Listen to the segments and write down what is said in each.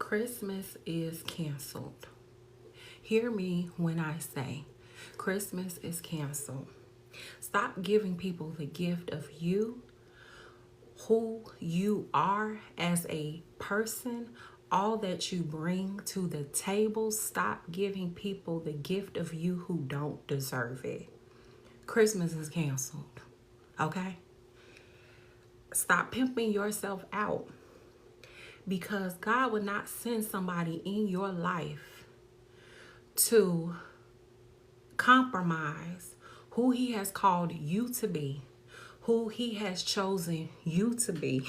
Christmas is canceled. Hear me when I say Christmas is canceled. Stop giving people the gift of you, who you are as a person, all that you bring to the table. Stop giving people the gift of you who don't deserve it. Christmas is canceled. Okay? Stop pimping yourself out, because God would not send somebody in your life to compromise who he has called you to be, who he has chosen you to be,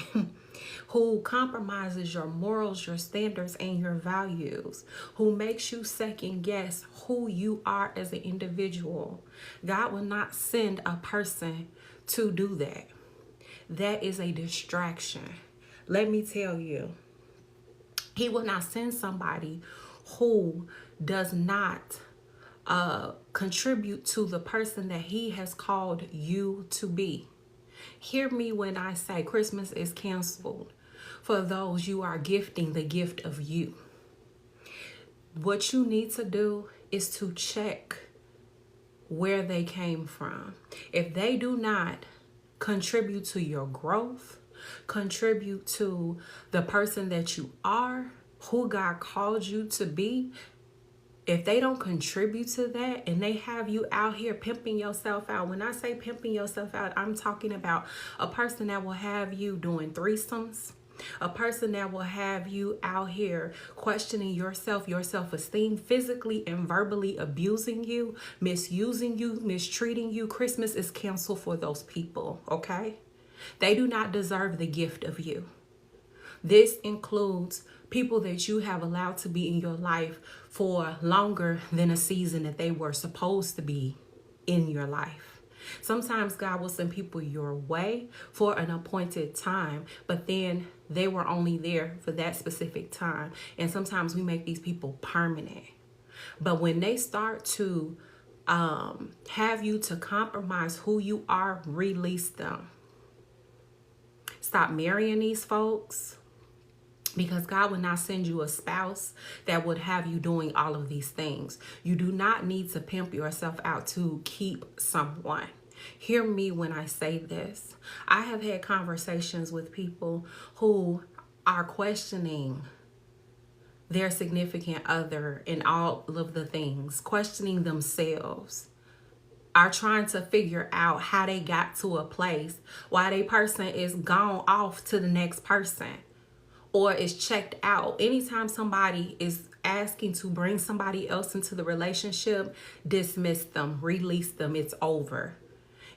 who compromises your morals, your standards, and your values, who makes you second guess who you are as an individual. God will not send a person to do that. That is a distraction. Let me tell you, he will not send somebody who does not contribute to the person that he has called you to be. Hear me when I say Christmas is canceled for those you are gifting the gift of you. What you need to do is to check where they came from. If they do not contribute to your growth, contribute to the person that you are, who God called you to be, if they don't contribute to that and they have you out here pimping yourself out. When I say pimping yourself out, I'm talking about a person that will have you doing threesomes, a person that will have you out here questioning yourself, your self-esteem, physically and verbally abusing you, misusing you, mistreating you. Christmas is canceled for those people, okay? They do not deserve the gift of you. This includes people that you have allowed to be in your life for longer than a season that they were supposed to be in your life. Sometimes God will send people your way for an appointed time, but then they were only there for that specific time. And sometimes we make these people permanent. But when they start to have you to compromise who you are, release them. Stop marrying these folks, because God would not send you a spouse that would have you doing all of these things. You do not need to pimp yourself out to keep someone. Hear me when I say this. I have had conversations with people who are questioning their significant other and all of the things, questioning themselves, are trying to figure out how they got to a place while they person is gone off to the next person or is checked out. Anytime somebody is asking to bring somebody else into the relationship, dismiss them, release them, it's over.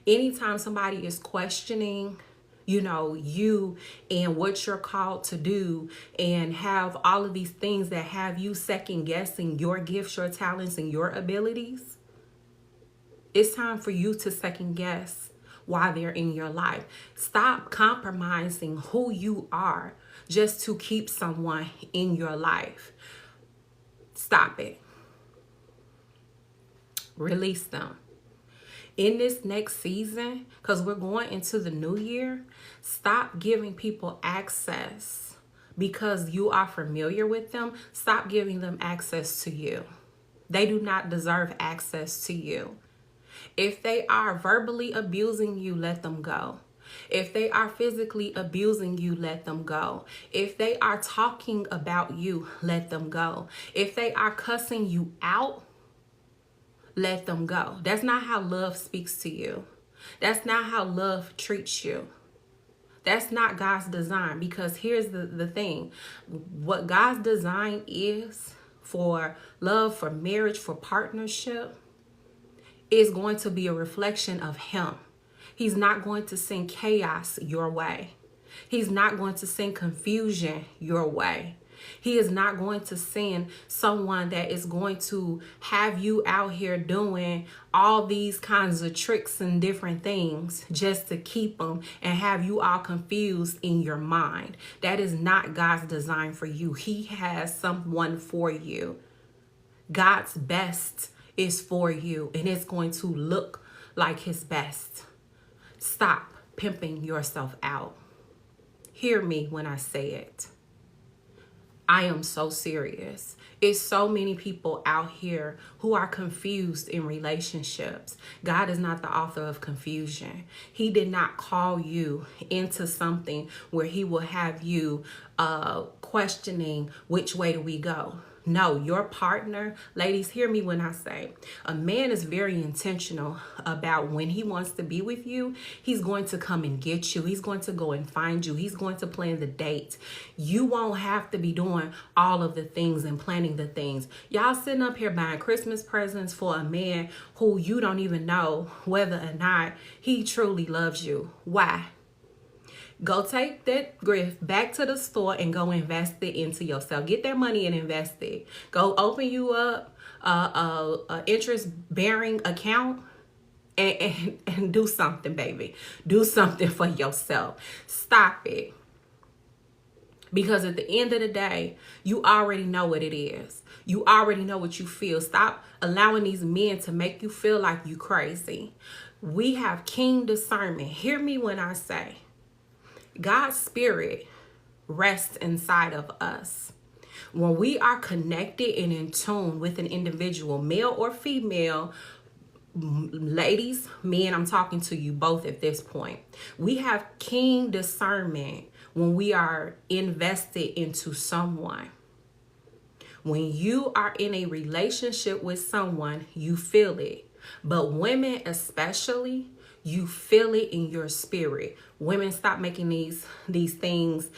Anytime somebody is questioning, you and what you're called to do and have all of these things that have you second guessing your gifts, your talents, and your abilities, it's time for you to second guess why they're in your life. Stop compromising who you are just to keep someone in your life. Stop it. Release them. In this next season, because we're going into the new year, stop giving people access because you are familiar with them. Stop giving them access to you. They do not deserve access to you. If they are verbally abusing you, let them go. If they are physically abusing you, let them go. If they are talking about you, let them go. If they are cussing you out, let them go. That's not how love speaks to you. That's not how love treats you. That's not God's design, because here's the thing. What God's design is for love, for marriage, for partnership, is going to be a reflection of him. He's not going to send chaos your way. He's not going to send confusion your way. He is not going to send someone that is going to have you out here doing all these kinds of tricks and different things just to keep them and have you all confused in your mind. That is not God's design for you. He has someone for you. God's best is for you, and it's going to look like his best. Stop pimping yourself out. Hear me when I say it. I am so serious. It's so many people out here who are confused in relationships. God is not the author of confusion. He did not call you into something where he will have you questioning which way do we go. No, your partner, ladies, hear me when I say a man is very intentional about when he wants to be with you. He's going to come and get you. He's going to go and find you. He's going to plan the date. You won't have to be doing all of the things and planning the things. Y'all sitting up here buying Christmas presents for a man who you don't even know whether or not he truly loves you. Why? Go take that gift back to the store and go invest it into yourself. Get that money and invest it. Go open you up a interest-bearing account and do something, baby. Do something for yourself. Stop it. Because at the end of the day, you already know what it is. You already know what you feel. Stop allowing these men to make you feel like you crazy. We have keen discernment. Hear me when I say, God's spirit rests inside of us. When we are connected and in tune with an individual, male or female, ladies, men, I'm talking to you both at this point. We have keen discernment when we are invested into someone. When you are in a relationship with someone, you feel it. But women especially, you feel it in your spirit. Women, stop making these things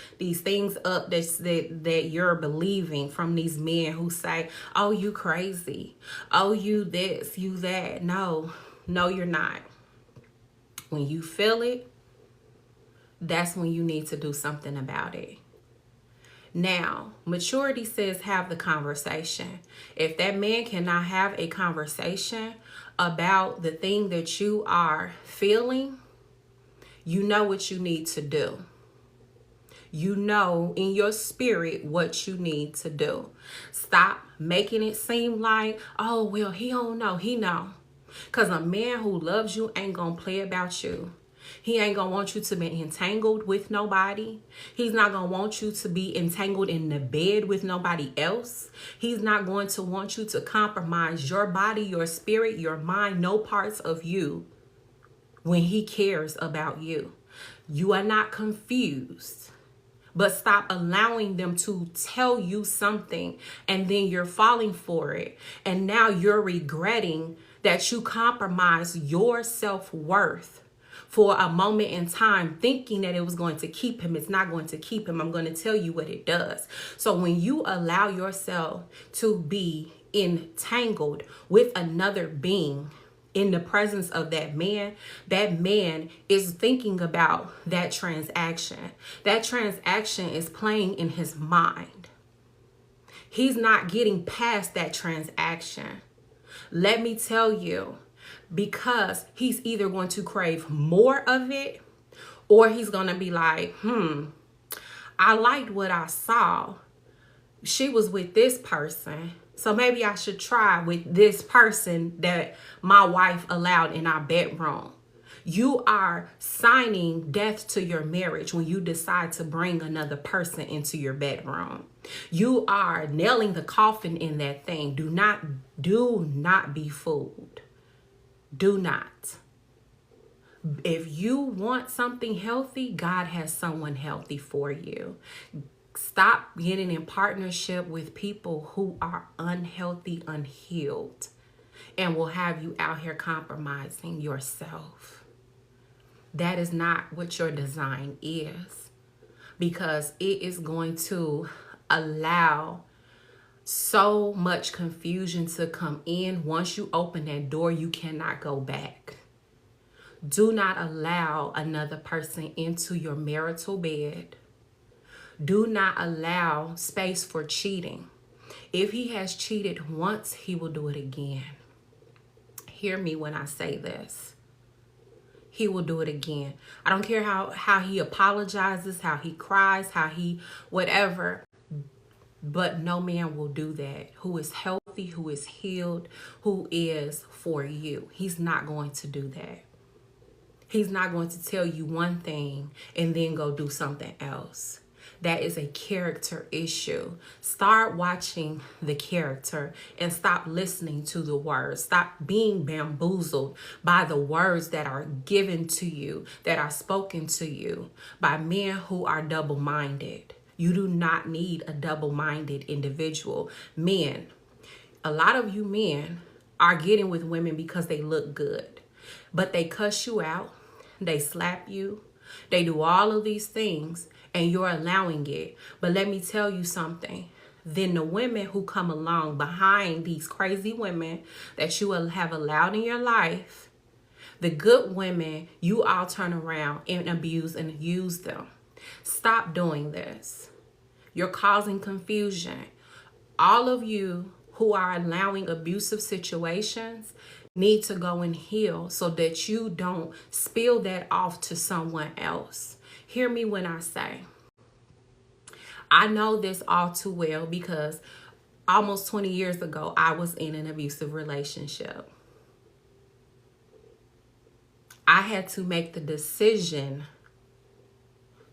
up that you're believing from these men who say, oh, you crazy. Oh, you this, you that. No, you're not. When you feel it, that's when you need to do something about it. Now, maturity says have the conversation. If that man cannot have a conversation about the thing that you are feeling, you know what you need to do. You know in your spirit what you need to do. Stop making it seem like, oh, well, he don't know. He know. Because a man who loves you ain't going to play about you. He ain't going to want you to be entangled with nobody. He's not going to want you to be entangled in the bed with nobody else. He's not going to want you to compromise your body, your spirit, your mind, no parts of you when he cares about you. You are not confused, but stop allowing them to tell you something and then you're falling for it. And now you're regretting that you compromised your self-worth for a moment in time, thinking that it was going to keep him. It's not going to keep him. I'm going to tell you what it does. So when you allow yourself to be entangled with another being in the presence of that man is thinking about that transaction. That transaction is playing in his mind. He's not getting past that transaction. Let me tell you, because he's either going to crave more of it or he's going to be like, I liked what I saw. She was with this person, so maybe I should try with this person that my wife allowed in our bedroom. You are signing death to your marriage when you decide to bring another person into your bedroom. You are nailing the coffin in that thing. Do not be fooled. Do not. If you want something healthy, God has someone healthy for you. Stop getting in partnership with people who are unhealthy, unhealed, and will have you out here compromising yourself. That is not what your design is, because it is going to allow so much confusion to come in. Once you open that door, you cannot go back. Do not allow another person into your marital bed. Do not allow space for cheating. If he has cheated once, he will do it again. Hear me when I say this. He will do it again. I don't care how he apologizes, how he cries, how he whatever. But no man will do that who is healthy, who is healed, who is for you. He's not going to do that. He's not going to tell you one thing and then go do something else. that is a character issue. Start watching the character and stop listening to the words. Stop being bamboozled by the words that are given to you, that are spoken to you by men who are double-minded. You do not need a double-minded individual. Men, a lot of you men are getting with women because they look good, but they cuss you out, they slap you, they do all of these things, and you're allowing it. But let me tell you something. Then the women who come along behind these crazy women that you have allowed in your life, the good women, you all turn around and abuse and use them. Stop doing this. You're causing confusion. All of you who are allowing abusive situations need to go and heal so that you don't spill that off to someone else. Hear me when I say, I know this all too well because almost 20 years ago, I was in an abusive relationship. I had to make the decision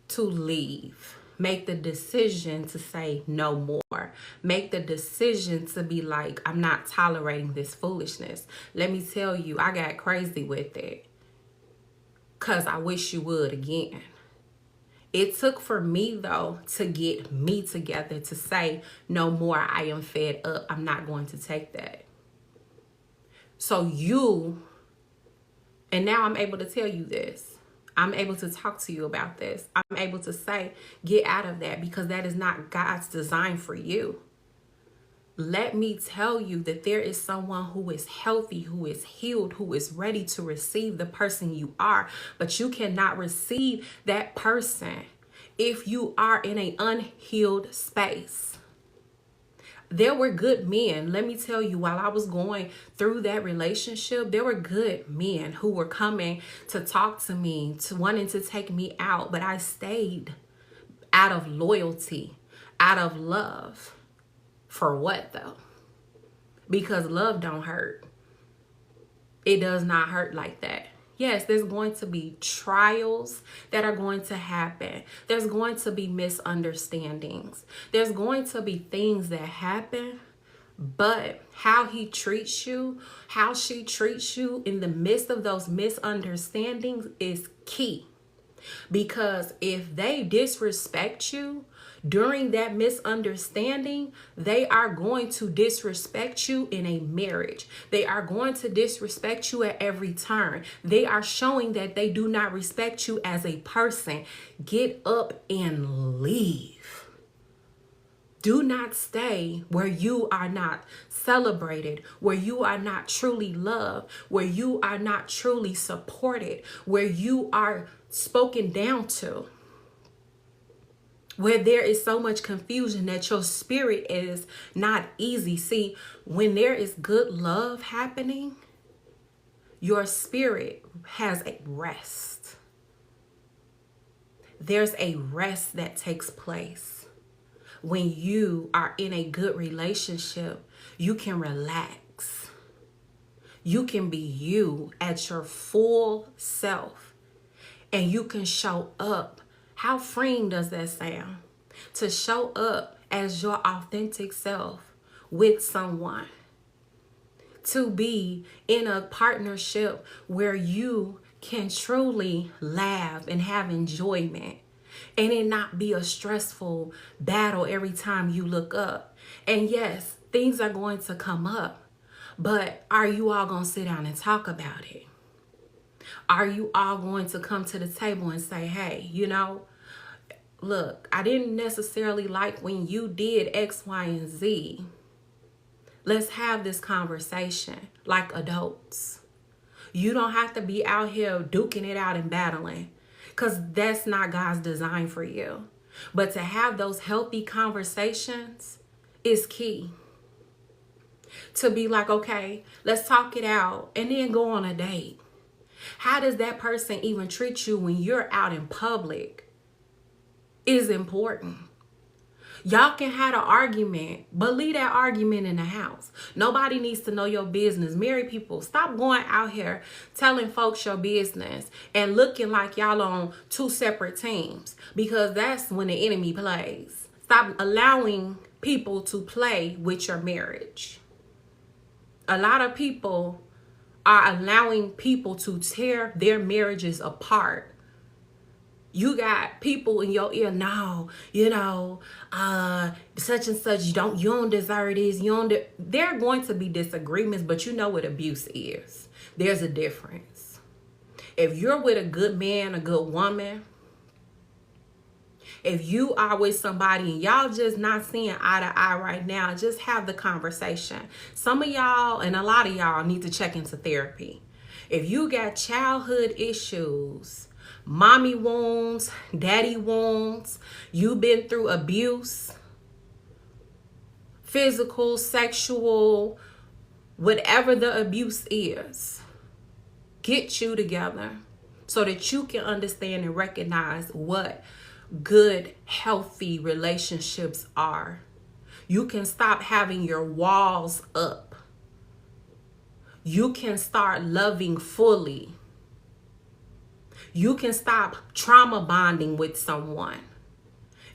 to leave. Make the decision to say no more. Make the decision to be like, I'm not tolerating this foolishness. Let me tell you, I got crazy with it. Because I wish you would again. It took for me, though, to get me together to say, no more, I am fed up. I'm not going to take that. So you, and now I'm able to tell you this. I'm able to talk to you about this. I'm able to say, get out of that because that is not God's design for you. Let me tell you that there is someone who is healthy, who is healed, who is ready to receive the person you are. But you cannot receive that person if you are in an unhealed space. There were good men. Let me tell you, while I was going through that relationship, there were good men who were coming to talk to me, to wanting to take me out. But I stayed out of loyalty, out of love. For what though? Because love don't hurt. It does not hurt like that. Yes, there's going to be trials that are going to happen. There's going to be misunderstandings. There's going to be things that happen. But how he treats you, how she treats you in the midst of those misunderstandings is key. Because if they disrespect you during that misunderstanding, they are going to disrespect you in a marriage. They are going to disrespect you at every turn. They are showing that they do not respect you as a person. Get up and leave. Do not stay where you are not celebrated, where you are not truly loved, where you are not truly supported, where you are spoken down to, where there is so much confusion that your spirit is not easy. See, when there is good love happening, your spirit has a rest. There's a rest that takes place. When you are in a good relationship, you can relax. You can be you at your full self. And you can show up. How freeing does that sound? To show up as your authentic self with someone. To be in a partnership where you can truly laugh and have enjoyment. And it not be a stressful battle every time you look up. And yes, things are going to come up. But are you all going to sit down and talk about it? Are you all going to come to the table and say, hey, you know, look, I didn't necessarily like when you did X, Y, and Z. Let's have this conversation like adults. You don't have to be out here duking it out and battling, because that's not God's design for you. But to have those healthy conversations is key. To be like, okay, let's talk it out and then go on a date. How does that person even treat you when you're out in public is important. Y'all can have an argument, but leave that argument in the house. Nobody needs to know your business. Married people, stop going out here telling folks your business and looking like y'all on two separate teams, because that's when the enemy plays. Stop allowing people to play with your marriage. A lot of people are allowing people to tear their marriages apart. You got people in your ear now, such and such, you don't deserve this. There are going to be disagreements, but you know what abuse is. There's a difference. If you're with a good man, a good woman, if you are with somebody and y'all just not seeing eye to eye right now, just have the conversation. Some of y'all and a lot of y'all need to check into therapy. If you got childhood issues, mommy wounds, daddy wounds, you've been through abuse, physical, sexual, whatever the abuse is, get you together so that you can understand and recognize what good, healthy relationships are. You can stop having your walls up. You can start loving fully. You can stop trauma bonding with someone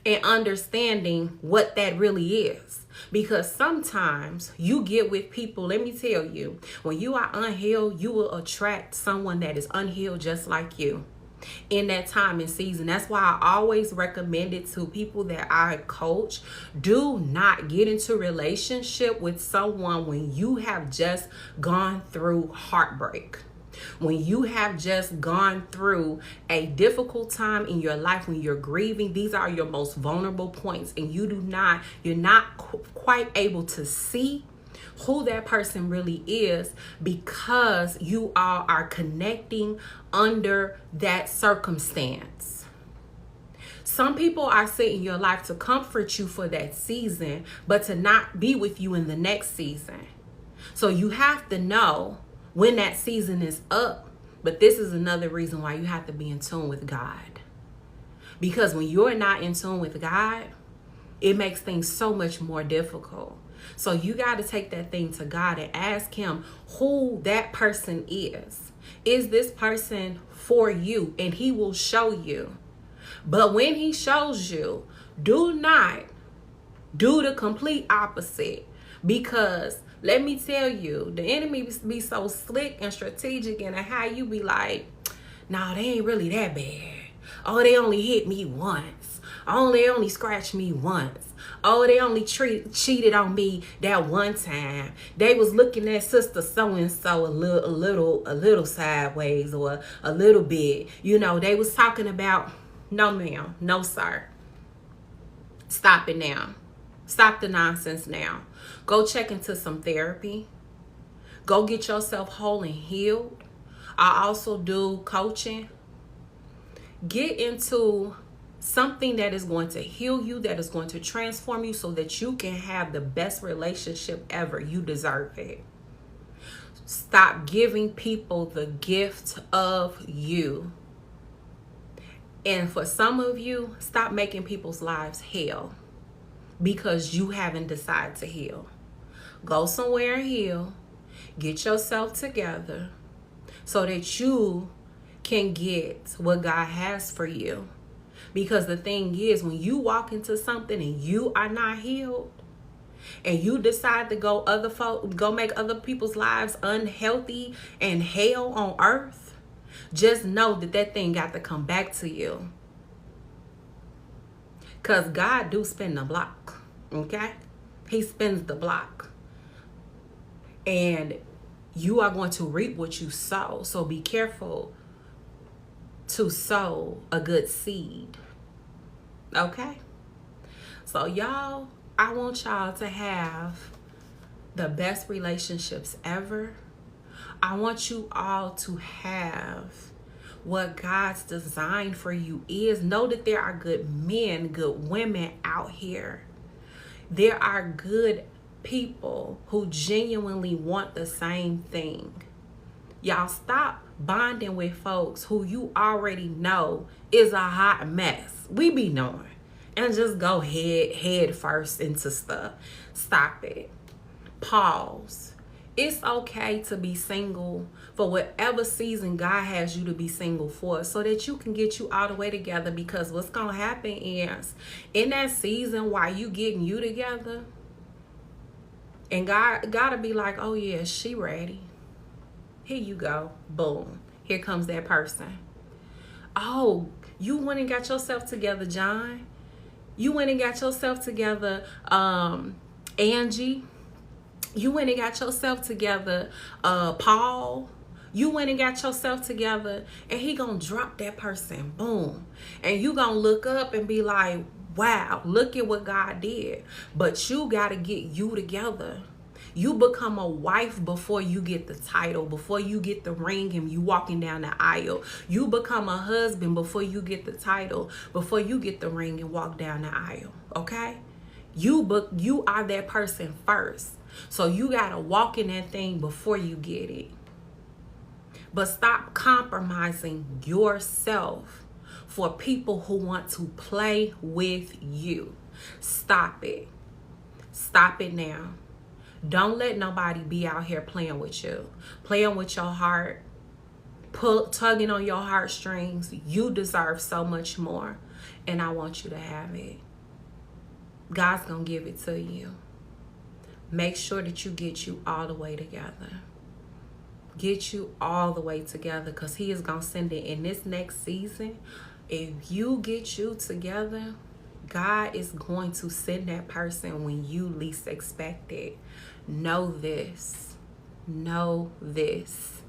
and understanding what that really is. Because sometimes you get with people, let me tell you, when you are unhealed, you will attract someone that is unhealed just like you in that time and season. That's why I always recommend it to people that I coach. Do not get into a relationship with someone when you have just gone through heartbreak. When you have just gone through a difficult time in your life, when you're grieving, these are your most vulnerable points, and you're not quite able to see who that person really is, because you all are connecting under that circumstance. Some people are set in your life to comfort you for that season, but to not be with you in the next season. So you have to know when that season is up. But this is another reason why you have to be in tune with God. Because when you're not in tune with God, it makes things so much more difficult. So you got to take that thing to God and ask him who that person is. Is this person for you? And he will show you. But when he shows you, do not do the complete opposite, because let me tell you, the enemy be so slick and strategic in how you be like, nah, they ain't really that bad. Oh, they only hit me once. Oh, they only scratched me once. Oh, they only cheated on me that one time. They was looking at sister so-and-so a little sideways, or a little bit. They was talking about, no ma'am, no sir. Stop it now. Stop the nonsense now. Go check into some therapy. Go get yourself whole and healed. I also do coaching. Get into something that is going to heal you, that is going to transform you, so that you can have the best relationship ever. You deserve it. Stop giving people the gift of you. And for some of you, stop making people's lives hell because you haven't decided to heal. Go somewhere and heal. Get yourself together so that you can get what God has for you. Because the thing is, when you walk into something and you are not healed, and you decide to go make other people's lives unhealthy and hell on earth, just know that thing got to come back to you. Because God do spin the block, okay? He spins the block. And you are going to reap what you sow. So be careful to sow a good seed, okay? So y'all, I want y'all to have the best relationships ever. I want you all to have what God's design for you is. Know that there are good men, good women out here. There are good people who genuinely want the same thing. Y'all stop bonding with folks who you already know is a hot mess. We be knowing. and just go head first into stuff. Stop it. Pause. It's okay to be single for whatever season God has you to be single for, so that you can get you all the way together. Because what's gonna happen is, in that season while you getting you together, and God gotta be like, oh yeah, she ready. Here you go. Boom. Here comes that person. Oh, you went and got yourself together, John. You went and got yourself together, Angie. You went and got yourself together, Paul. You went and got yourself together, and he gonna drop that person. Boom. And you gonna look up and be like, wow, look at what God did. But you gotta get you together. You become a wife before you get the title, before you get the ring and you walking down the aisle. You become a husband before you get the title, before you get the ring and walk down the aisle. Okay? You are that person first. So you gotta walk in that thing before you get it. But stop compromising yourself for people who want to play with you. Stop it. Stop it now. Don't let nobody be out here playing with you, playing with your heart, tugging on your heartstrings. You deserve so much more, and I want you to have it. God's gonna give it to you. Make sure that you get you all the way together. Get you all the way together, because he is gonna send it in this next season. If you get you together, God is going to send that person when you least expect it. Know this. Know this.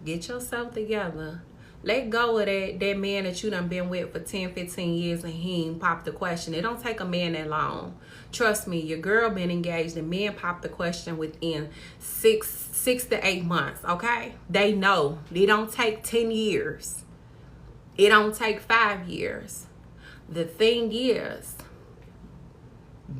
Get yourself together. Let go of that man that you done been with for 10, 15 years and he ain't popped the question. It don't take a man that long. Trust me, your girl been engaged and men popped the question within six to 8 months, okay? They know. It don't take 10 years. It don't take 5 years. The thing is,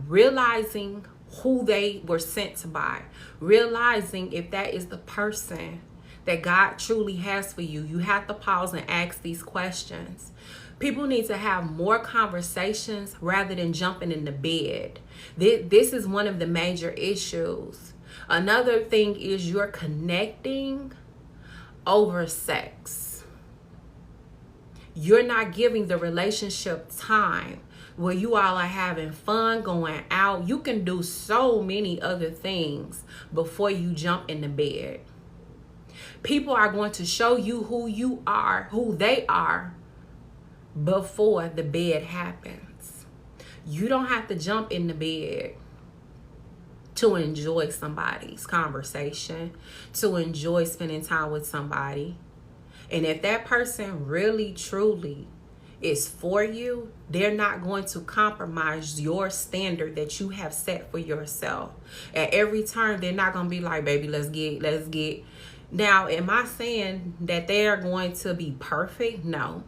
realizing who they were sent by, realizing if that is the person that God truly has for you, you have to pause and ask these questions. People need to have more conversations rather than jumping in the bed. This is one of the major issues. Another thing is you're connecting over sex. You're not giving the relationship time where you all are having fun, going out. You can do so many other things before you jump in the bed. People are going to show you who you are, who they are, before the bed happens. You don't have to jump in the bed to enjoy somebody's conversation, to enjoy spending time with somebody. And if that person really, truly is for you, they're not going to compromise your standard that you have set for yourself. At every turn, they're not going to be like, baby, let's get. Now, am I saying that they're going to be perfect? No.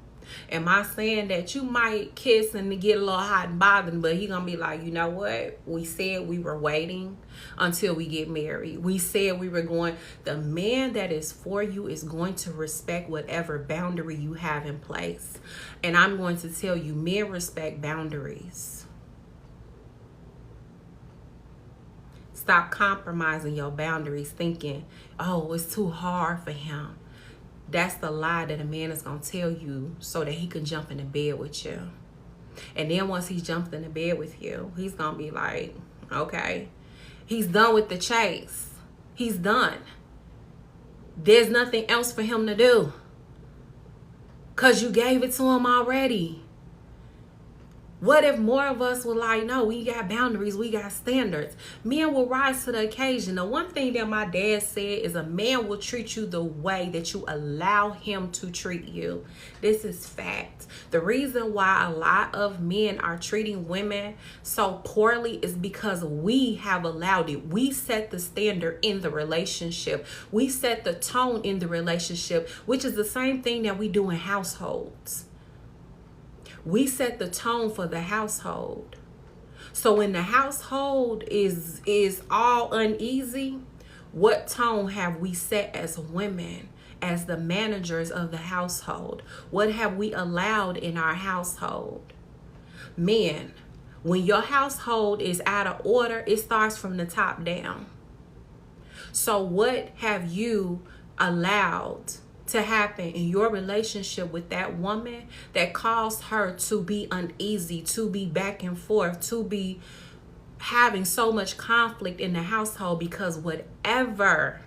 Am I saying that you might kiss and get a little hot and bothered, but he gonna be like, you know what? We said we were waiting until we get married. We said we were going. The man that is for you is going to respect whatever boundary you have in place. And I'm going to tell you, men respect boundaries. Stop compromising your boundaries thinking, oh, it's too hard for him. That's the lie that a man is going to tell you so that he can jump in the bed with you. And then once he jumps in the bed with you, he's going to be like, okay, he's done with the chase. He's done. There's nothing else for him to do, because you gave it to him already. What if more of us were like, no, we got boundaries, we got standards. Men will rise to the occasion. The one thing that my dad said is a man will treat you the way that you allow him to treat you. This is fact. The reason why a lot of men are treating women so poorly is because we have allowed it. We set the standard in the relationship. We set the tone in the relationship, which is the same thing that we do in households. We set the tone for the household. So when the household is all uneasy, what tone have we set as women, as the managers of the household? What have we allowed in our household? Men, when your household is out of order, it starts from the top down. So what have you allowed to happen in your relationship with that woman that caused her to be uneasy, to be back and forth, to be having so much conflict in the household? Because whatever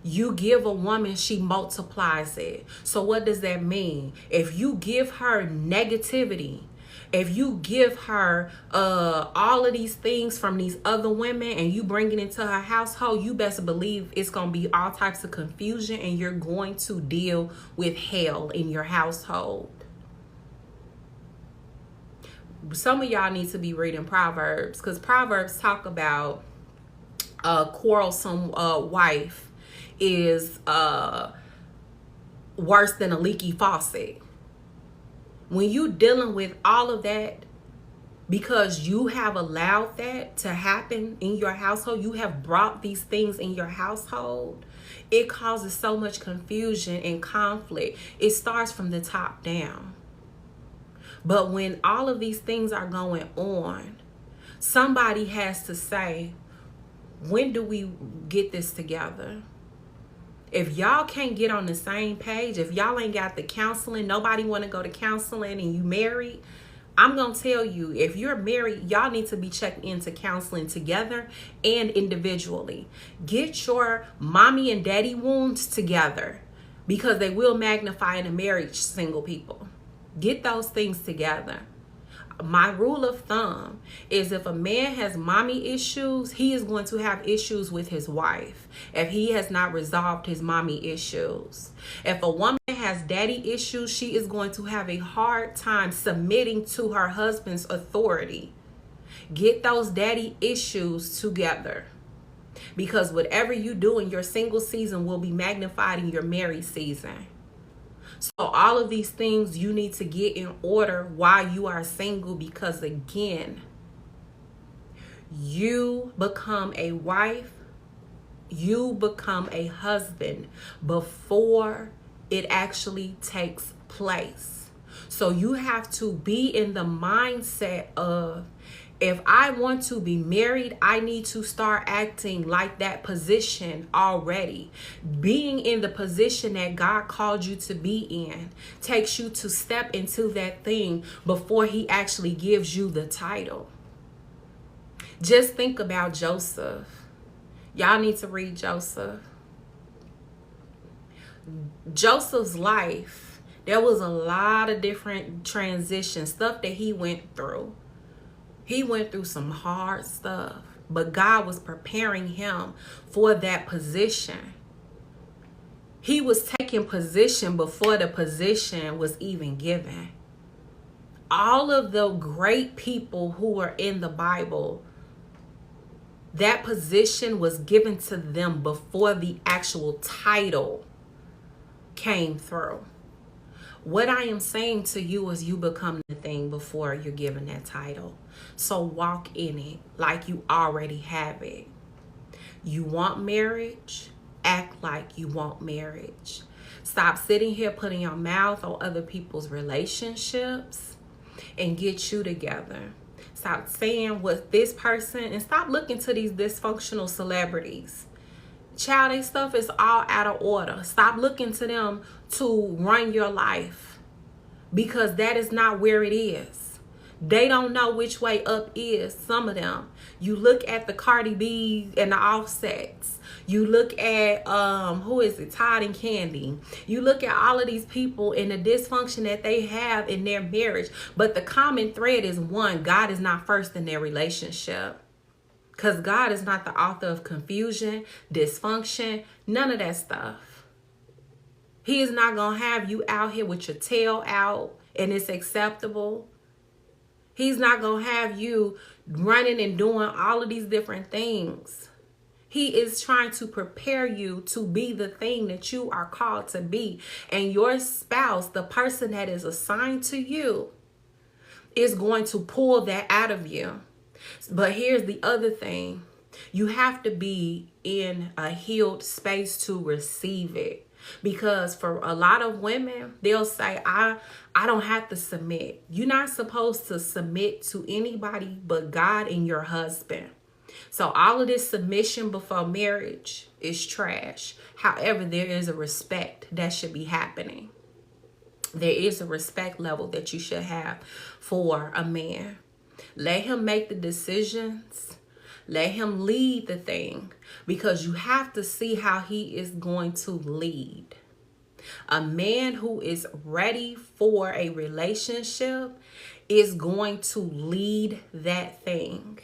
you give a woman, she multiplies it. So what does that mean? If you give her negativity, if you give her all of these things from these other women and you bring it into her household, you best believe it's going to be all types of confusion and you're going to deal with hell in your household. Some of y'all need to be reading Proverbs, because Proverbs talk about a quarrelsome wife is worse than a leaky faucet. When you dealing with all of that, because you have allowed that to happen in your household, you have brought these things in your household, it causes so much confusion and conflict. It starts from the top down. But when all of these things are going on, somebody has to say, when do we get this together? If y'all can't get on the same page, if y'all ain't got the counseling, nobody want to go to counseling, and you married, I'm going to tell you, if you're married, y'all need to be checked into counseling together and individually. Get your mommy and daddy wounds together, because they will magnify in a marriage, single people. Get those things together. My rule of thumb is if a man has mommy issues, he is going to have issues with his wife if he has not resolved his mommy issues. If a woman has daddy issues, she is going to have a hard time submitting to her husband's authority. Get those daddy issues together, because whatever you do in your single season will be magnified in your married season. So all of these things you need to get in order while you are single, because again, you become a wife, you become a husband before it actually takes place. So you have to be in the mindset of, if I want to be married, I need to start acting like that position already. Being in the position that God called you to be in takes you to step into that thing before he actually gives you the title. Just think about Joseph. Y'all need to read Joseph. Joseph's life, there was a lot of different transitions, stuff that he went through. He went through some hard stuff, but God was preparing him for that position. He was taking position before the position was even given. All of the great people who are in the Bible, that position was given to them before the actual title came through. What I am saying to you is, you become the thing before you're given that title. So walk in it like you already have it. You want marriage? Act like you want marriage. Stop sitting here putting your mouth on other people's relationships and get you together. Stop saying what this person, and stop looking to these dysfunctional celebrities. Child, their stuff is all out of order. Stop looking to them to run your life, because that is not where it is. They don't know which way up is, some of them. You look at the Cardi B and the Offsets. You look at, who is it, Todd and Candy. You look at all of these people and the dysfunction that they have in their marriage. But the common thread is one, God is not first in their relationship. Because God is not the author of confusion, dysfunction, none of that stuff. He is not going to have you out here with your tail out and it's acceptable. He's not going to have you running and doing all of these different things. He is trying to prepare you to be the thing that you are called to be. And your spouse, the person that is assigned to you, is going to pull that out of you. But here's the other thing. You have to be in a healed space to receive it. Because for a lot of women, they'll say, I don't have to submit. You're not supposed to submit to anybody but God and your husband. So all of this submission before marriage is trash. However, there is a respect that should be happening. There is a respect level that you should have for a man. Let him make the decisions. Let him lead the thing, because you have to see how he is going to lead. A man who is ready for a relationship is going to lead that thing.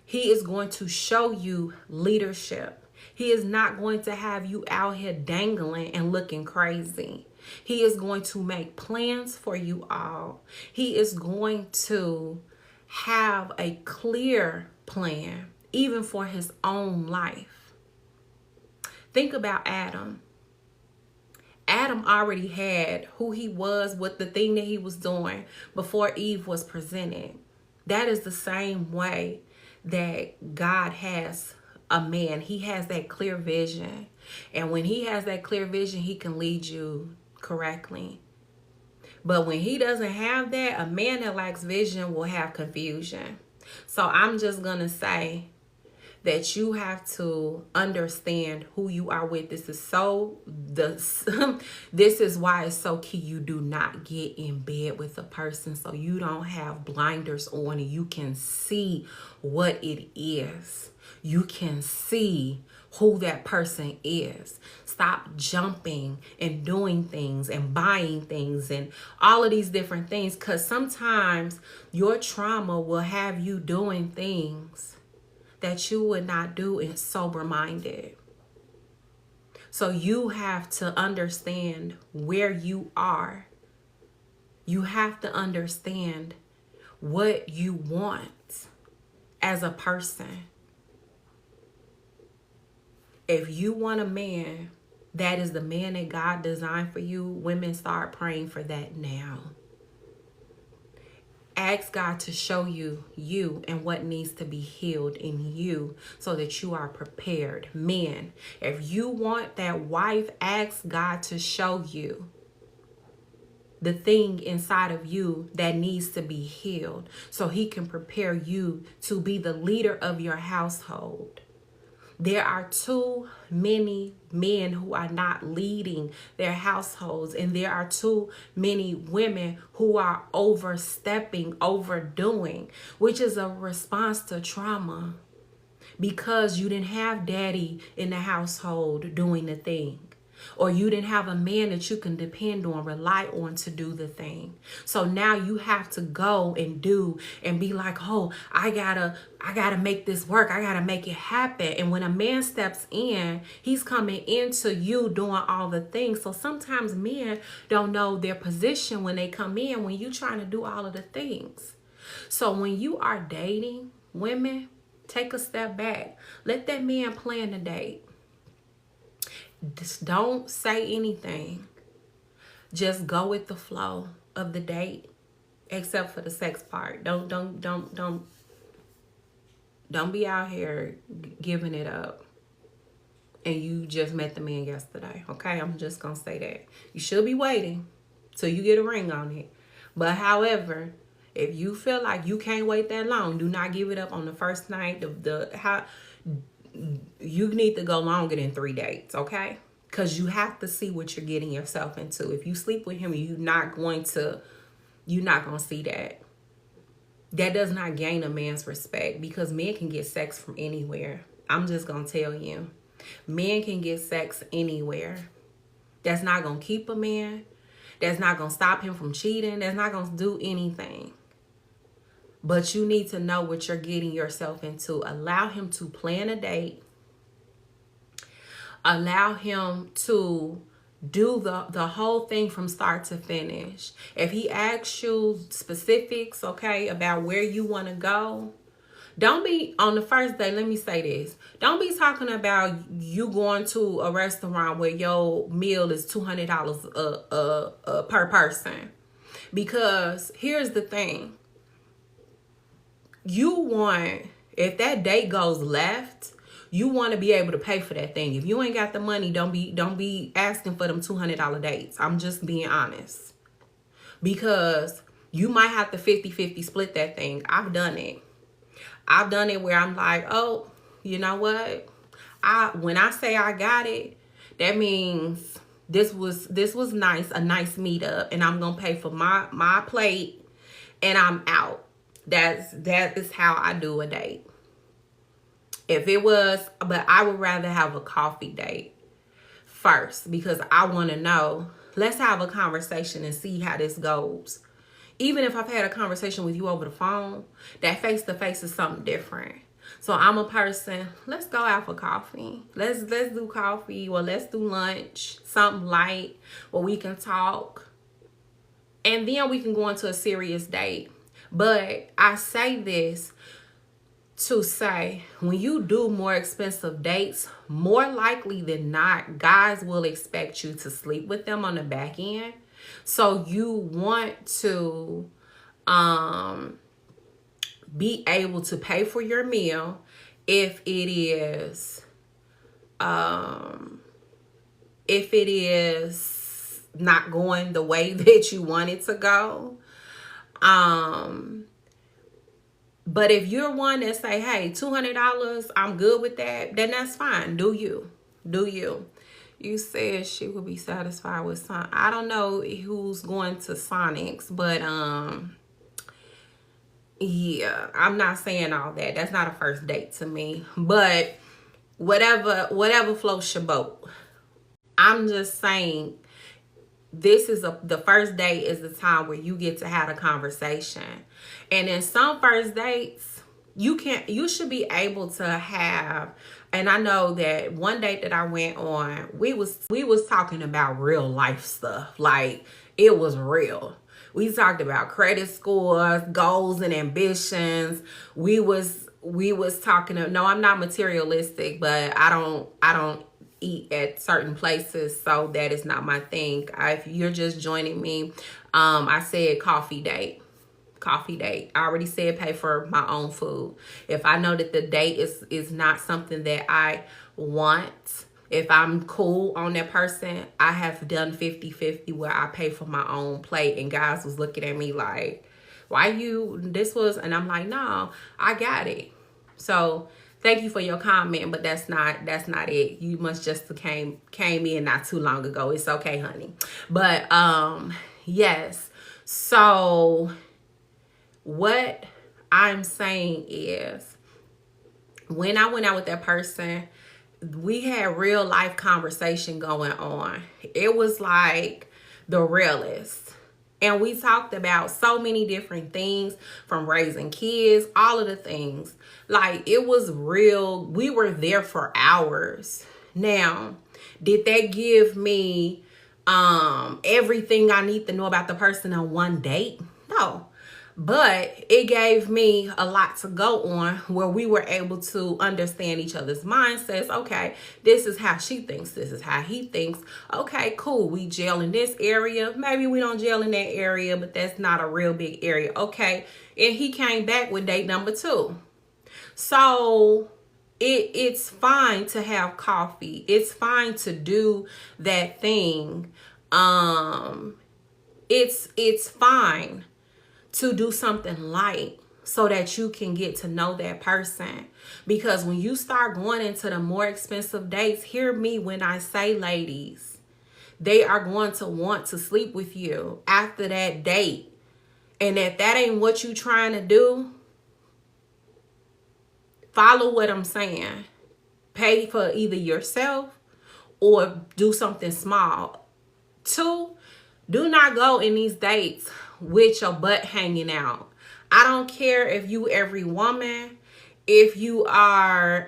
He is going to show you leadership. He is not going to have you out here dangling and looking crazy. He is going to make plans for you all. He is going to have a clear plan, even for his own life. Think about Adam. Adam already had who he was with the thing that he was doing before Eve was presented. That is the same way that God has a man. He has that clear vision. And when he has that clear vision, he can lead you correctly. But when he doesn't have that, a man that lacks vision will have confusion. So I'm just going to say that you have to understand who you are with. This is why it's so key. You do not get in bed with a person so you don't have blinders on and you can see what it is. You can see who that person is. Stop jumping and doing things and buying things and all of these different things, because sometimes your trauma will have you doing things that you would not do in sober-minded. So you have to understand where you are. You have to understand what you want as a person. If you want a man that is the man that God designed for you, women, start praying for that now. Ask God to show you and what needs to be healed in you so that you are prepared. Men, if you want that wife, ask God to show you the thing inside of you that needs to be healed so he can prepare you to be the leader of your household. There are too many men who are not leading their households, and there are too many women who are overstepping, overdoing, which is a response to trauma, because you didn't have daddy in the household doing the thing, or you didn't have a man that you can depend on, rely on to do the thing. So now you have to go and do and be like, oh, I gotta make this work. I gotta make it happen. And when a man steps in, he's coming into you doing all the things. So sometimes men don't know their position when they come in, when you trying to do all of the things. So when you are dating, women, take a step back. Let that man plan the date. Just don't say anything. Just go with the flow of the date, except for the sex part. Don't be out here giving it up and you just met the man yesterday. Okay, I'm just gonna say that. You should be waiting till you get a ring on it. But however, if you feel like you can't wait that long, do not give it up on the first night. You need to go longer than 3 dates, okay? Because you have to see what you're getting yourself into. If you sleep with him, you're not going to see that. That does not gain a man's respect, because men can get sex from anywhere. I'm just going to tell you. Men can get sex anywhere. That's not going to keep a man. That's not going to stop him from cheating. That's not going to do anything. But you need to know what you're getting yourself into. Allow him to plan a date. Allow him to do the whole thing from start to finish. If he asks you specifics, okay, about where you want to go, don't be on the first day. Let me say this. Don't be talking about you going to a restaurant where your meal is $200 per person. Because here's the thing. You want, if that date goes left, you want to be able to pay for that thing. If you ain't got the money, don't be asking for them $200 dates. I'm just being honest. Because you might have to 50-50 split that thing. I've done it. I've done it where I'm like, oh, you know what? When I say I got it, that means this was nice, a nice meetup, and I'm gonna pay for my plate, and I'm out. That is how I do a date. If it was, but I would rather have a coffee date first, because I want to know. Let's have a conversation and see how this goes. Even if I've had a conversation with you over the phone, that face-to-face is something different. So I'm a person, let's go out for coffee. Let's do coffee, or let's do lunch, something light where we can talk. And then we can go into a serious date. But I say this to say, when you do more expensive dates, more likely than not, guys will expect you to sleep with them on the back end. So you want to be able to pay for your meal if it is not going the way that you want it to go. But if you're one that say, hey, $200, I'm good with that, then that's fine. Do you. You said she would be satisfied with Sonic. I don't know who's going to Sonic's, but yeah, I'm not saying all that. That's not a first date to me. But whatever floats your boat. I'm just saying, this is the first date is the time where you get to have a conversation. And in some first dates, you should be able to have, and I know that one date that I went on, we was talking about real life stuff. Like, it was real. We talked about credit scores, goals and ambitions. We was talking, no, I'm not materialistic, but I don't eat at certain places, so that is not my thing. If you're just joining me, I said coffee date. I already said pay for my own food. If I know that the date is not something that I want, if I'm cool on that person, I have done 50-50 where I pay for my own plate, and guys was looking at me like, why you, and I'm like, no, I got it. So thank you for your comment, but that's not it. You must just came in not too long ago. It's okay, honey. But yes. So what I'm saying is, when I went out with that person, we had real life conversation going on. It was like the realest. And we talked about so many different things, from raising kids, all of the things. Like, it was real. We were there for hours. Now, did that give me everything I need to know about the person on one date? No. But it gave me a lot to go on, where we were able to understand each other's mindsets. Okay, this is how she thinks. This is how he thinks. Okay, cool. We gel in this area. Maybe we don't gel in that area, but that's not a real big area. Okay. And he came back with date number 2. So it's fine to have coffee. It's fine to do that thing. It's fine to do something light so that you can get to know that person. Because when you start going into the more expensive dates, hear me when I say, ladies, they are going to want to sleep with you after that date. And if that ain't what you trying to do, follow what I'm saying. Pay for either yourself or do something small. 2, do not go in these dates with your butt hanging out. I don't care if you every woman, if you are,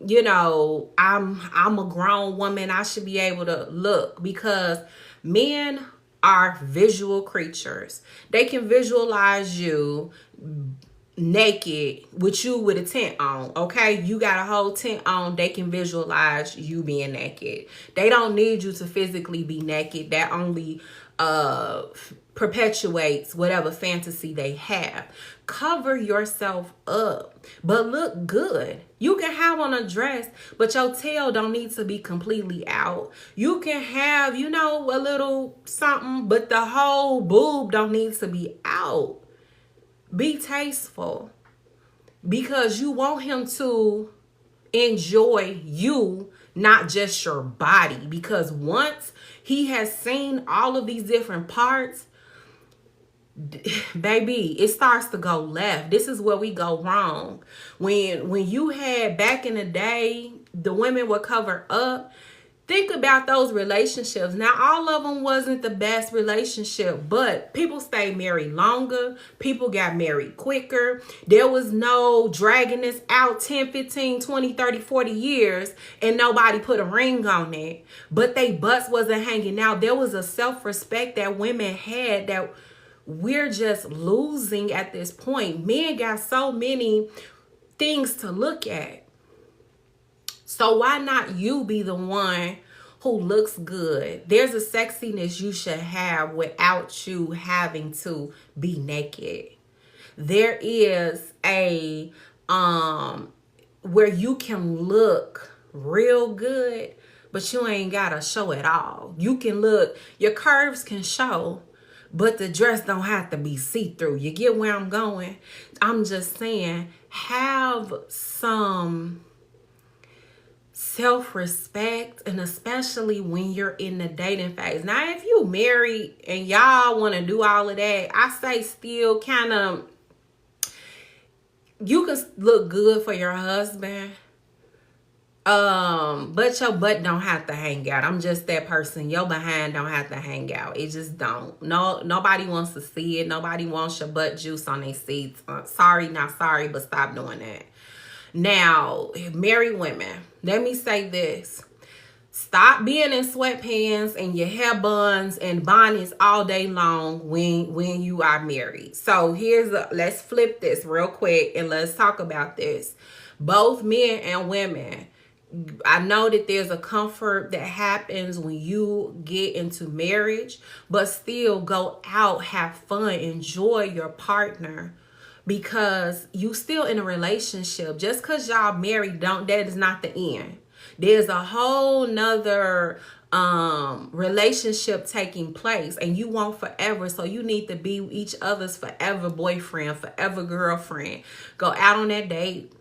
you know, I'm a grown woman, I should be able to look, because men are visual creatures. They can visualize you naked with you with a tent on, okay? You got a whole tent on, they can visualize you being naked. They don't need you to physically be naked. That only perpetuates whatever fantasy they have. Cover yourself up, but look good. You can have on a dress, but your tail don't need to be completely out. You can have, you know, a little something, but the whole boob don't need to be out. Be tasteful, because you want him to enjoy you, not just your body. Because once he has seen all of these different parts, baby, it starts to go left. This is where we go wrong. When you had back in the day, the women would cover up. Think about those relationships. Now, all of them wasn't the best relationship, but people stayed married longer. People got married quicker. There was no dragging this out 10, 15, 20, 30, 40 years, and nobody put a ring on it. But they butts wasn't hanging out. There was a self-respect that women had that we're just losing at this point. Men got so many things to look at. So why not you be the one who looks good? There's a sexiness you should have without you having to be naked. There is a where you can look real good, but you ain't gotta show it all. You can look, your curves can show, but the dress don't have to be see-through. You get where I'm going? I'm just saying, have some self-respect, and especially when you're in the dating phase. Now, if you married and y'all want to do all of that, I say still kind of, you can look good for your husband, but your butt don't have to hang out. I'm just that person. Your behind don't have to hang out. It just don't. No, nobody wants to see it. Nobody wants your butt juice on their seats. Sorry, not sorry, but stop doing that. Now, married women, let me say this. Stop being in sweatpants and your hair buns and bonnets all day long when you are married. So let's flip this real quick and let's talk about this. Both men and women, I know that there's a comfort that happens when you get into marriage, but still go out, have fun, enjoy your partner. Because you still in a relationship. Just because y'all married, that is not the end. There's a whole nother relationship taking place, and you want forever. So you need to be each other's forever boyfriend, forever girlfriend. Go out on that date.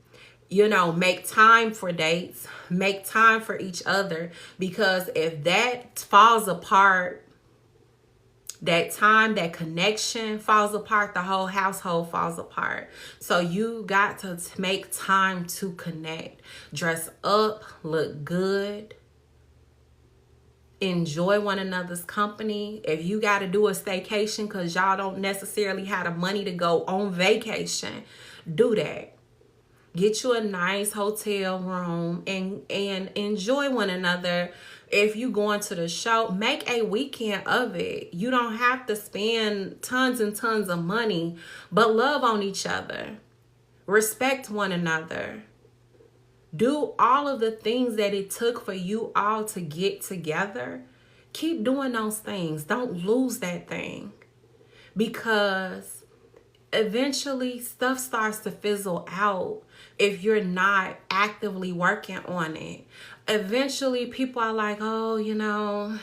You know, make time for dates. Make time for each other. Because if that falls apart, that time, that connection falls apart, the whole household falls apart. So you got to make time to connect. Dress up, look good. Enjoy one another's company. If you got to do a staycation because y'all don't necessarily have the money to go on vacation, do that. Get you a nice hotel room and enjoy one another. If you going to the show, make a weekend of it. You don't have to spend tons and tons of money, but love on each other. Respect one another. Do all of the things that it took for you all to get together. Keep doing those things. Don't lose that thing. Because eventually stuff starts to fizzle out if you're not actively working on it. Eventually people are like, oh, you know,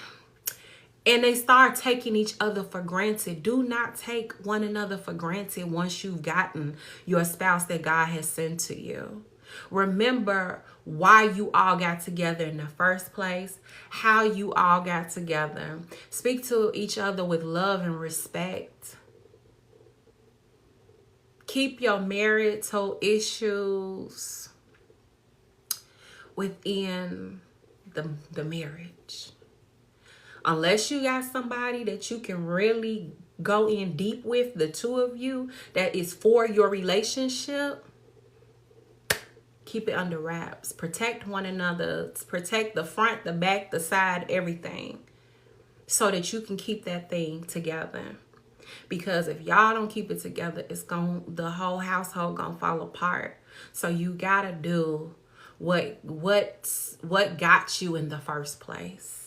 and they start taking each other for granted. Do not take one another for granted once you've gotten your spouse that God has sent to you. Remember why you all got together in the first place, how you all got together. Speak to each other with love and respect. Keep your marital issues within the marriage. Unless you got somebody that you can really go in deep with, the two of you, that is for your relationship, keep it under wraps. Protect one another. Protect the front, the back, the side, everything, so that you can keep that thing together. Because if y'all don't keep it together, the whole household gonna fall apart. So you gotta do what got you in the first place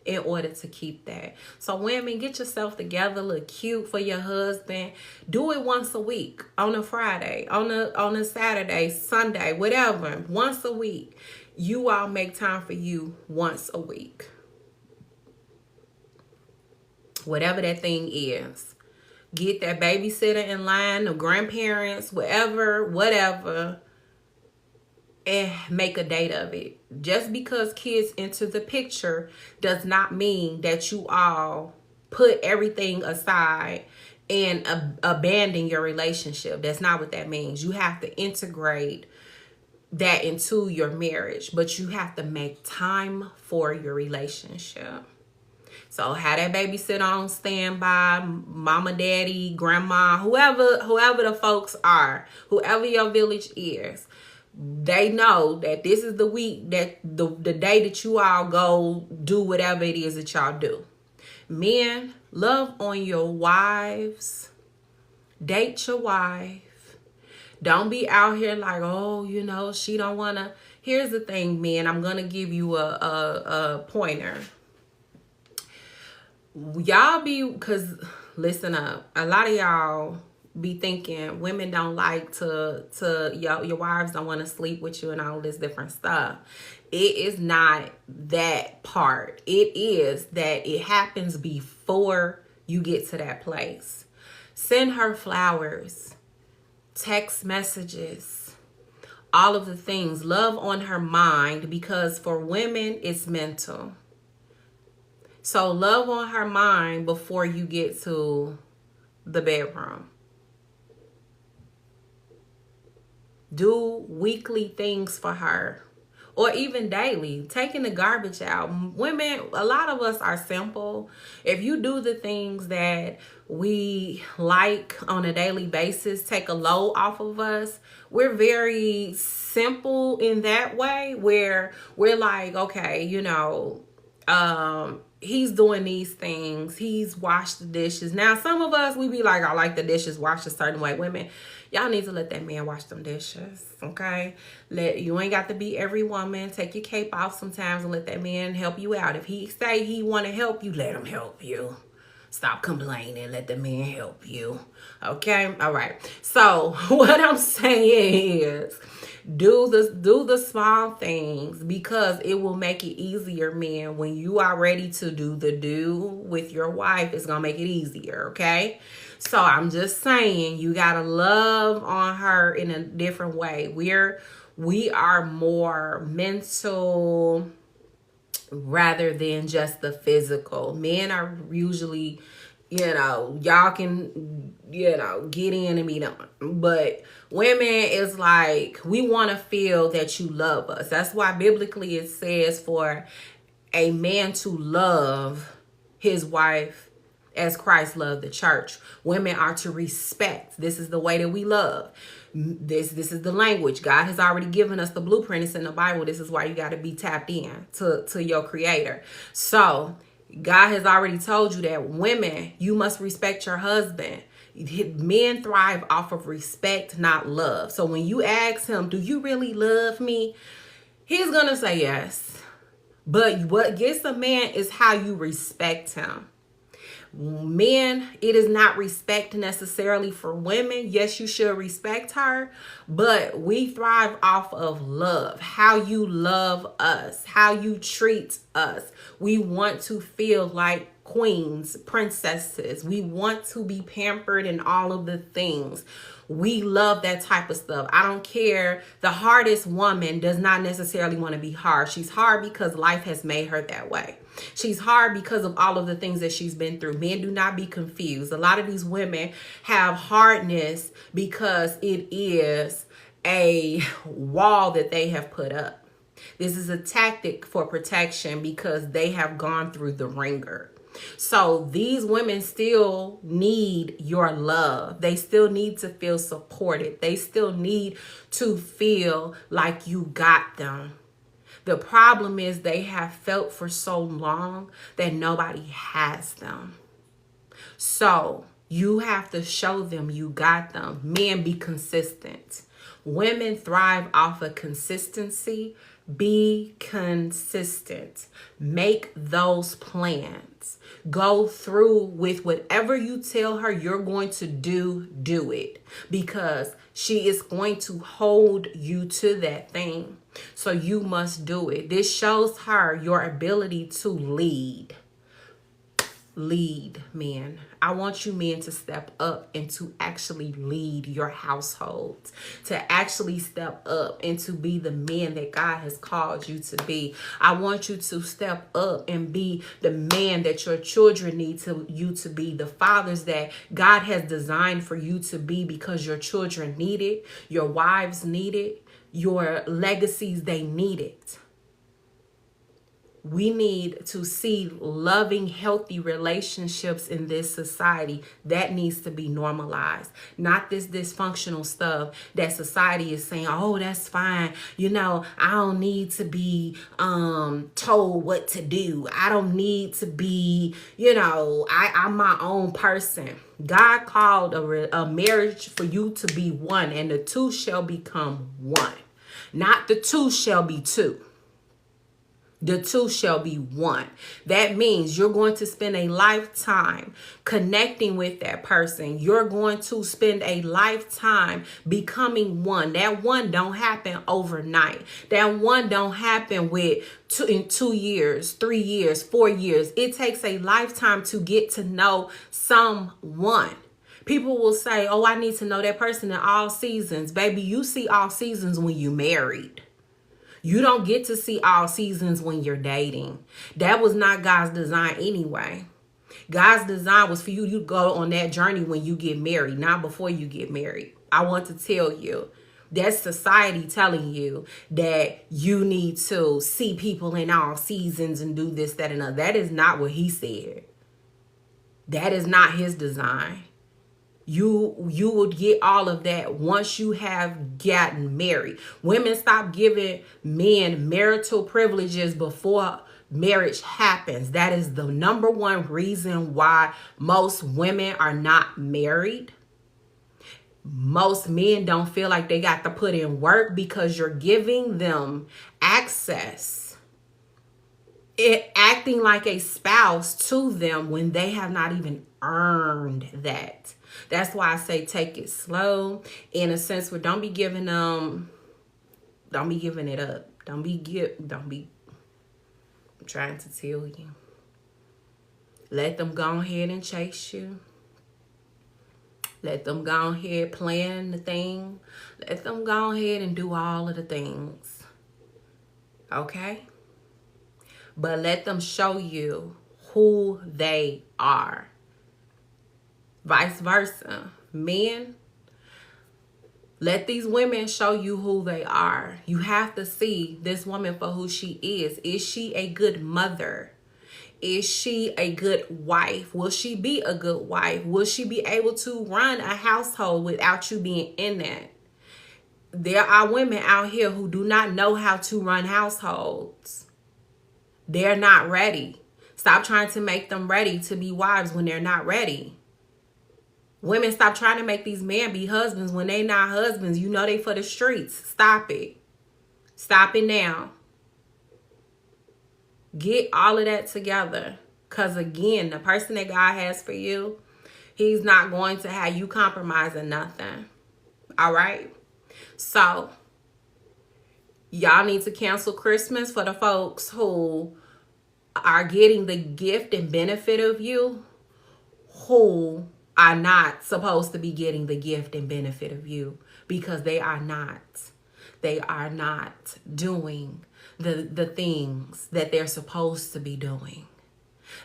in order to keep that. So women, get yourself together, look cute for your husband. Do it once a week, on a Friday, on a Saturday, Sunday, whatever. Once a week. You all make time for you once a week. Whatever that thing is. Get that babysitter in line, the grandparents, whatever, and make a date of it. Just because kids enter the picture does not mean that you all put everything aside and abandon your relationship. That's not what that means. You have to integrate that into your marriage, but you have to make time for your relationship. So have that babysitter on standby, mama, daddy, grandma, whoever the folks are, whoever your village is. They know that this is the week, that the day that you all go do whatever it is that y'all do. Men, love on your wives. Date your wife. Don't be out here like, oh, she don't want to. Here's the thing, men. I'm going to give you a pointer. Y'all because listen up. A lot of y'all be thinking women don't like your wives don't want to sleep with you and all this different stuff. It is not that part. It is that it happens before you get to that place. Send her flowers, text messages, all of the things. Love on her mind, because for women, it's mental. So love on her mind before you get to the bedroom. Do weekly things for her, or even daily, taking the garbage out. Women, a lot of us are simple. If you do the things that we like on a daily basis, take a load off of us. We're very simple in that way, where we're like, okay, he's doing these things. He's washed the dishes. Now, some of us, we be like, I like the dishes washed a certain way. Women, y'all need to let that man wash them dishes, okay? You ain't got to be every woman. Take your cape off sometimes and let that man help you out. If he say he want to help you, let him help you. Stop complaining. Let the man help you, okay? All right. So what I'm saying is, do the small things, because it will make it easier, man. When you are ready to do with your wife, it's gonna make it easier, okay? So I'm just saying, you gotta love on her in a different way. We are more mental rather than just the physical. Men are usually, y'all can, get in and be done. But women is like, we want to feel that you love us. That's why biblically it says for a man to love his wife as Christ loved the church. Women are to respect. This is the way that we love. This is the language. God has already given us the blueprint. It's in the Bible. This is why you got to be tapped in to your creator. So God has already told you that women, you must respect your husband. Men thrive off of respect, not love. So when you ask him, do you really love me? He's going to say yes. But what gets a man is how you respect him. Men, it is not respect necessarily for women. Yes, you should respect her, but we thrive off of love. How you love us, how you treat us. We want to feel like queens, princesses. We want to be pampered and all of the things. We love that type of stuff. I don't care. The hardest woman does not necessarily want to be hard. She's hard because life has made her that way. She's hard because of all of the things that she's been through. Men, do not be confused. A lot of these women have hardness because it is a wall that they have put up. This is a tactic for protection because they have gone through the ringer. So these women still need your love. They still need to feel supported. They still need to feel like you got them. The problem is they have felt for so long that nobody has them. So you have to show them you got them. Men, be consistent. Women thrive off of consistency. Be consistent. Make those plans. Go through with whatever you tell her you're going to do it. Because she is going to hold you to that thing. So you must do it. This shows her your ability to lead. Lead, men. I want you men to step up and to actually lead your households, to actually step up and to be the men that God has called you to be. I want you to step up and be the man that your children need you to be, the fathers that God has designed for you to be, because your children need it, your wives need it, your legacies, they need it. We need to see loving, healthy relationships in this society. That needs to be normalized. Not this dysfunctional stuff that society is saying, oh, that's fine. You know, I don't need to be told what to do. I don't need to be, you know, I'm my own person. God called a marriage for you to be one, and the two shall become one. Not the two shall be two. The two shall be one. That means you're going to spend a lifetime connecting with that person. You're going to spend a lifetime becoming one. That one don't happen overnight. That one don't happen in 2 years, 3 years, 4 years. It takes a lifetime to get to know someone. People will say, oh, I need to know that person in all seasons. Baby, you see all seasons when you married. You don't get to see all seasons when you're dating. That was not God's design anyway. God's design was for you to go on that journey when you get married, not before you get married. I want to tell you, that's society telling you that you need to see people in all seasons and do this, that, and that. That is not what he said. That is not his design. You would get all of that once you have gotten married. Women, stop giving men marital privileges before marriage happens. That is the number one reason why most women are not married. Most men don't feel like they got to put in work because you're giving them access. Acting like a spouse to them when they have not even earned that. That's why I say take it slow, in a sense where don't be giving it up. I'm trying to tell you. Let them go ahead and chase you. Let them go ahead plan the thing. Let them go ahead and do all of the things. Okay? But let them show you who they are. Vice versa. Men, let these women show you who they are. You have to see this woman for who she is. Is she a good mother? Is she a good wife? Will she be a good wife? Will she be able to run a household without you being in that? There are women out here who do not know how to run households. They're not ready. Stop trying to make them ready to be wives when they're not ready. Women, stop trying to make these men be husbands when they not husbands. You know they for the streets. Stop it. Stop it now. Get all of that together. Because again, the person that God has for you, he's not going to have you compromising nothing. All right? So, y'all need to cancel Christmas for the folks who are getting the gift and benefit of you, who are not supposed to be getting the gift and benefit of you, because they are not doing the things that they're supposed to be doing.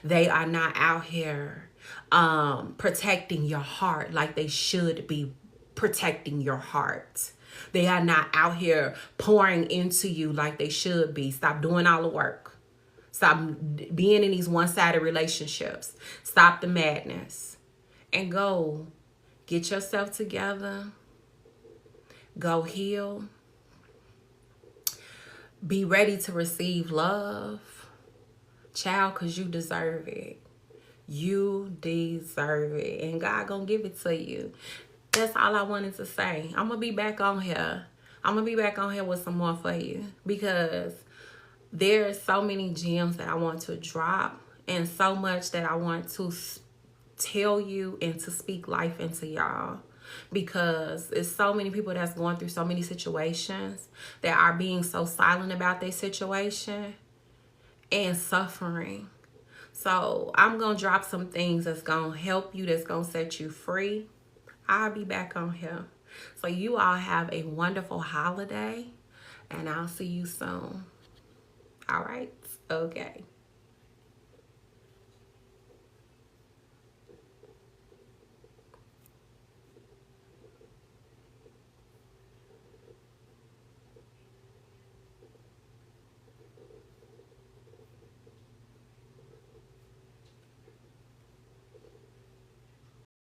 They are not out here protecting your heart like they should be protecting your heart. They are not out here pouring into you like they should be. Stop doing all the work. Stop being in these one-sided relationships. Stop the madness. And go get yourself together. Go heal. Be ready to receive love. Child, because you deserve it. You deserve it. And God gonna give it to you. That's all I wanted to say. I'm gonna be back on here. I'm gonna be back on here with some more for you, because there's so many gems that I want to drop, and so much that I want to tell you and to speak life into y'all, because it's so many people that's going through so many situations that are being so silent about their situation and suffering. So I'm gonna drop some things that's gonna help you, that's gonna set you free. I'll be back on here. So you all have a wonderful holiday, and I'll see you soon. All right? Okay.